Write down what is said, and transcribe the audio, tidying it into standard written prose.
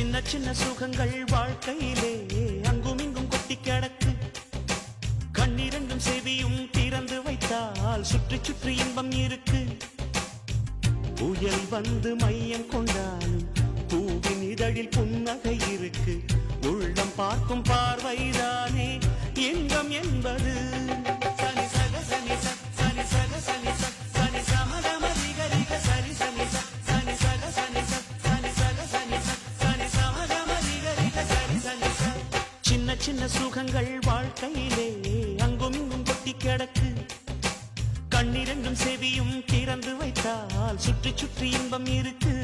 சின்ன சின்ன சுகங்கள் வாழ்க்கையிலே அங்கும் இங்கும் கொட்டி கிடக்கு. கண்ணிரண்டும் செவியும் திறந்து வைத்தால் சுற்றி சுற்றி இன்பம் இருக்கு. புயல் வந்து மையம் கொண்டாலும் பூவின் இதழில் புன்னகை இருக்கு. உள்ளம் பார்க்கும் பார்வைதானே இன்பம் என்பது. சனி சக சனி சனி சக சனி சனி சமதமதிகரிக சரி சனி சனி சக சனி சனி சக சனி சனி சமதமதிகரிக சரி சனி. சின்ன சின்ன சுகங்கள் வாழ்க்கையிலே அங்கும் இங்கும் கொட்டி கிடக்கு. கண்ணிரண்டும் செவியும் திறந்து வைத்தால் சுற்றி சுற்றி இன்பம் இருக்கு.